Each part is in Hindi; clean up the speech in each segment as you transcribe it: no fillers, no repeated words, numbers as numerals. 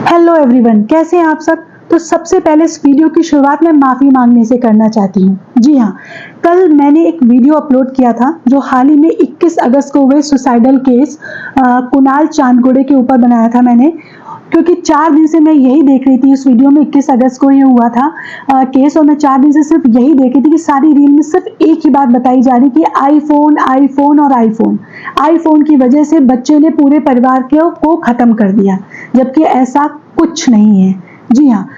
हेलो एवरीवन, कैसे हैं आप सब। तो सबसे पहले इस वीडियो की शुरुआत मैं माफ़ी मांगने से करना चाहती हूँ। जी हाँ, कल मैंने एक वीडियो अपलोड किया था जो हाल ही में 21 अगस्त को हुए सुसाइडल केस कुणाल चांदगुड़े के ऊपर बनाया था मैंने, क्योंकि 4 दिन से मैं यही देख रही थी। इस वीडियो में 21 अगस्त को ये हुआ था केस, और मैं 4 दिन से सिर्फ यही देख रही थी कि सारी रील में सिर्फ एक ही बात बताई जा रही कि आईफोन आईफोन और आईफोन। आईफोन की वजह से बच्चे ने पूरे परिवार को ख़त्म कर दिया, जबकि ऐसा कुछ नहीं है। जी हाँ,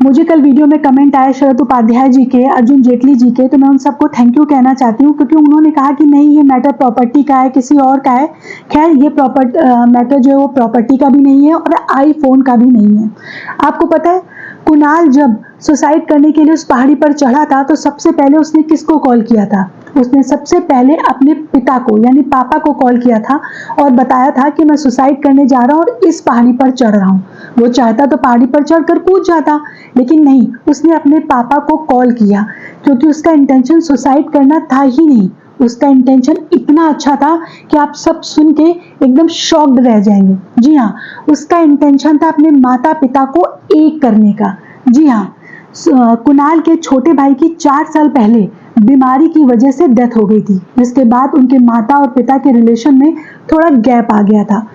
मुझे कल वीडियो में कमेंट आए शरद उपाध्याय जी के, अर्जुन जेटली जी के, तो मैं उन सबको थैंक यू कहना चाहती हूँ, क्योंकि उन्होंने कहा कि नहीं, ये मैटर प्रॉपर्टी का है, किसी और का है। खैर, ये मैटर जो है वो प्रॉपर्टी का भी नहीं है और आईफोन का भी नहीं है। आपको पता है, कुणाल जब सुसाइड करने के लिए उस पहाड़ी पर चढ़ा था तो सबसे पहले उसने किसको कॉल किया था? उसने सबसे पहले अपने पिता को, यानी पापा को कॉल किया था और बताया था कि मैं सुसाइड करने जा रहा हूँ और इस पहाड़ी पर चढ़ रहा हूँ। वो चाहता तो पहाड़ी पर चढ़कर कूद जाता, लेकिन नहीं, उसने अपने पापा को कॉल किया, क्योंकि उसका इंटेंशन सुसाइड करना था ही नहीं। उसका इंटेंशन इतना अच्छा था कि आप सब सुन के एकदम शॉक्ड रह जाएंगे। जी हाँ, उसका इंटेंशन था अपने माता पिता को एक करने का। जी हाँ, कुणाल के छोटे भाई की 4 साल पहले बीमारी की वजह से डेथ हो गई थी, जिसके बाद उनके माता और पिता के रिलेशन में थोड़ा गैप आ गया था।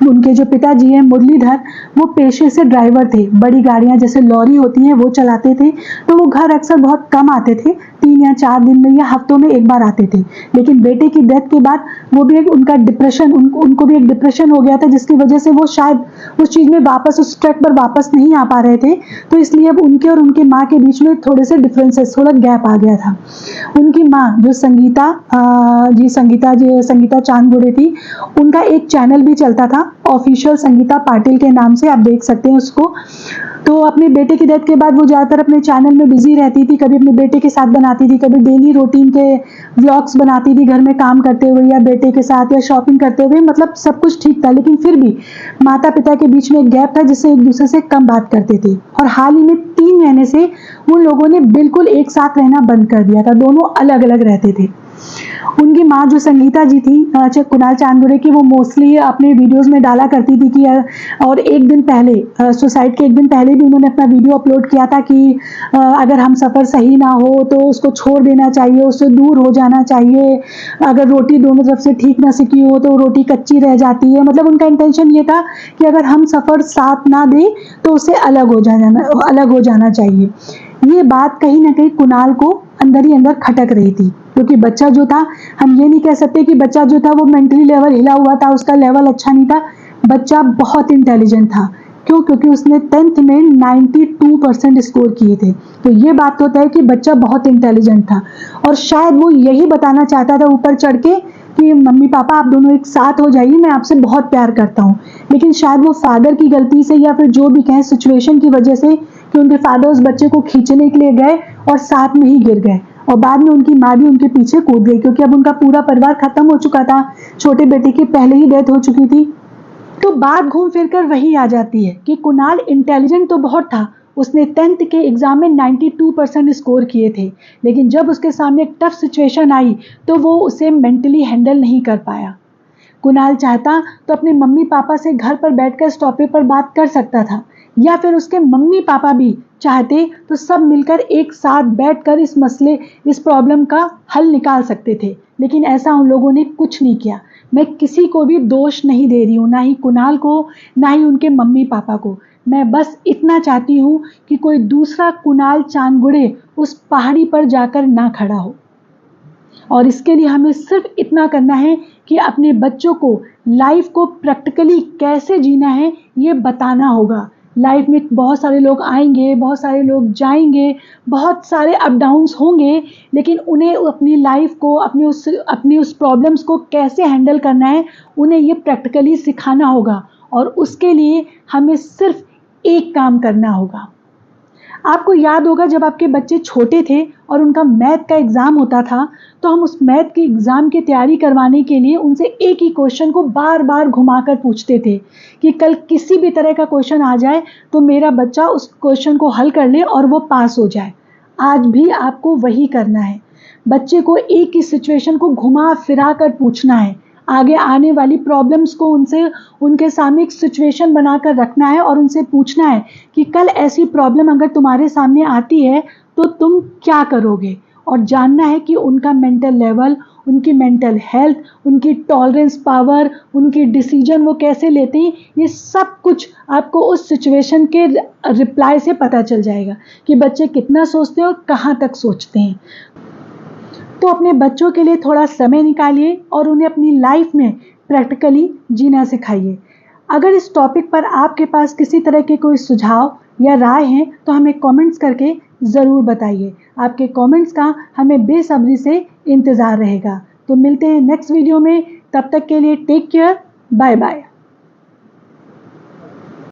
उनके जो पिताजी हैं मुरलीधर, वो पेशे से ड्राइवर थे, बड़ी गाड़ियां जैसे लॉरी होती हैं वो चलाते थे, तो वो घर अक्सर बहुत कम आते थे, 3 या 4 दिन में या हफ्तों में एक बार आते थे। लेकिन बेटे की डेथ के बाद वो भी उनका डिप्रेशन, उनको भी एक डिप्रेशन हो गया था, जिसकी वजह से वो शायद उस चीज़ में वापस, उस ट्रैक पर वापस नहीं आ पा रहे थे। तो इसलिए अब उनके और उनके माँ के बीच में थोड़े से डिफरेंसेस, थोड़ा गैप आ गया था। उनकी माँ जो संगीता चांदगुड़े थी, उनका एक चैनल भी चलता था ऑफिशियल संगीता पाटिल के नाम से, आप देख सकते हैं उसको। तो अपने बेटे की डेथ के बाद वो ज़्यादातर अपने चैनल में बिजी रहती थी, कभी अपने बेटे के साथ बनाती थी, कभी डेली रूटीन के व्लॉग्स बनाती थी, घर में काम करते हुए या बेटे के साथ या शॉपिंग करते हुए, मतलब सब कुछ ठीक था। लेकिन फिर भी माता पिता के बीच में एक गैप था, जिससे एक दूसरे से कम बात करते थे। और हाल ही में 3 महीने से उन लोगों ने बिल्कुल एक साथ रहना बंद कर दिया था, दोनों अलग अलग रहते थे। उनकी माँ जो संगीता जी थी, कुणाल चांदगुड़े की, वो मोस्टली अपने वीडियोस में डाला करती थी कि, और एक दिन पहले, सुसाइड के एक दिन पहले भी उन्होंने अपना वीडियो अपलोड किया था कि अगर हम सफ़र सही ना हो तो उसको छोड़ देना चाहिए, उससे दूर हो जाना चाहिए। अगर रोटी दोनों तरफ से ठीक ना सिकी हो तो रोटी कच्ची रह जाती है। मतलब उनका इंटेंशन ये था कि अगर हम सफ़र साथ ना दें तो उससे अलग हो जाना चाहिए। ये बात कहीं ना कहीं कुणाल को अंदर ही अंदर खटक रही थी, क्योंकि बच्चा जो था, हम ये नहीं कह सकते कि बच्चा जो था वो मेंटली लेवल हिला हुआ था, उसका लेवल अच्छा नहीं था। बच्चा बहुत इंटेलिजेंट था। क्यों? क्योंकि उसने 10th में 92% स्कोर किए थे। तो ये बात होता है कि बच्चा बहुत इंटेलिजेंट था, और शायद वो यही बताना चाहता था ऊपर चढ़ के कि मम्मी पापा आप दोनों एक साथ हो जाइए, मैं आपसे बहुत प्यार करता हूँ। लेकिन शायद वो फादर की गलती से, या फिर जो भी कहें सिचुएशन की वजह से, कि उनके फादर उस बच्चे को खींचने के लिए गए और साथ में ही गिर गए, और बाद में उनकी माँ भी उनके पीछे कूद गई, क्योंकि अब उनका पूरा परिवार खत्म हो चुका था। छोटे बेटे की पहले ही डेथ हो चुकी थी। तो बात घूम फिर कर वही आ जाती है कि कुणाल इंटेलिजेंट तो बहुत था, उसने 10th के एग्जाम में 92% स्कोर किए थे, लेकिन जब उसके सामने एक टफ सिचुएशन आई तो वो उसे मेंटली हैंडल नहीं कर पाया। कुणाल चाहता तो अपने मम्मी पापा से घर पर बैठकर इस टॉपिक पर बात कर सकता था, या फिर उसके मम्मी पापा भी चाहते तो सब मिलकर एक साथ बैठकर इस प्रॉब्लम का हल निकाल सकते थे। लेकिन ऐसा उन लोगों ने कुछ नहीं किया। मैं किसी को भी दोष नहीं दे रही हूँ, ना ही कुणाल को, ना ही उनके मम्मी पापा को। मैं बस इतना चाहती हूँ कि कोई दूसरा कुणाल चांदगुड़े उस पहाड़ी पर जाकर ना खड़ा हो। और इसके लिए हमें सिर्फ इतना करना है कि अपने बच्चों को लाइफ को प्रैक्टिकली कैसे जीना है ये बताना होगा। लाइफ में बहुत सारे लोग आएंगे, बहुत सारे लोग जाएंगे, बहुत सारे अप डाउन्स होंगे, लेकिन उन्हें अपनी लाइफ को, अपनी उस प्रॉब्लम्स को कैसे हैंडल करना है, उन्हें ये प्रैक्टिकली सिखाना होगा। और उसके लिए हमें सिर्फ एक काम करना होगा। आपको याद होगा, जब आपके बच्चे छोटे थे और उनका मैथ का एग्ज़ाम होता था, तो हम उस मैथ के एग्ज़ाम की तैयारी करवाने के लिए उनसे एक ही क्वेश्चन को बार बार घुमाकर पूछते थे कि कल किसी भी तरह का क्वेश्चन आ जाए तो मेरा बच्चा उस क्वेश्चन को हल कर ले और वो पास हो जाए। आज भी आपको वही करना है। बच्चे को एक ही सिचुएशन को घुमा फिरा कर पूछना है। आगे आने वाली प्रॉब्लम्स को उनके सामने एक सिचुएशन बनाकर रखना है और उनसे पूछना है कि कल ऐसी प्रॉब्लम अगर तुम्हारे सामने आती है तो तुम क्या करोगे, और जानना है कि उनका मेंटल लेवल, उनकी मेंटल हेल्थ, उनकी टॉलरेंस पावर, उनकी डिसीजन वो कैसे लेते हैं, ये सब कुछ आपको उस सिचुएशन के रिप्लाई से पता चल जाएगा कि बच्चे कितना सोचते हैं और कहाँ तक सोचते हैं। तो अपने बच्चों के लिए थोड़ा समय निकालिए और उन्हें अपनी लाइफ में प्रैक्टिकली जीना सिखाइए। अगर इस टॉपिक पर आपके पास किसी तरह के कोई सुझाव या राय हैं तो हमें कमेंट्स करके ज़रूर बताइए। आपके कमेंट्स का हमें बेसब्री से इंतज़ार रहेगा। तो मिलते हैं नेक्स्ट वीडियो में, तब तक के लिए टेक केयर, बाय बाय।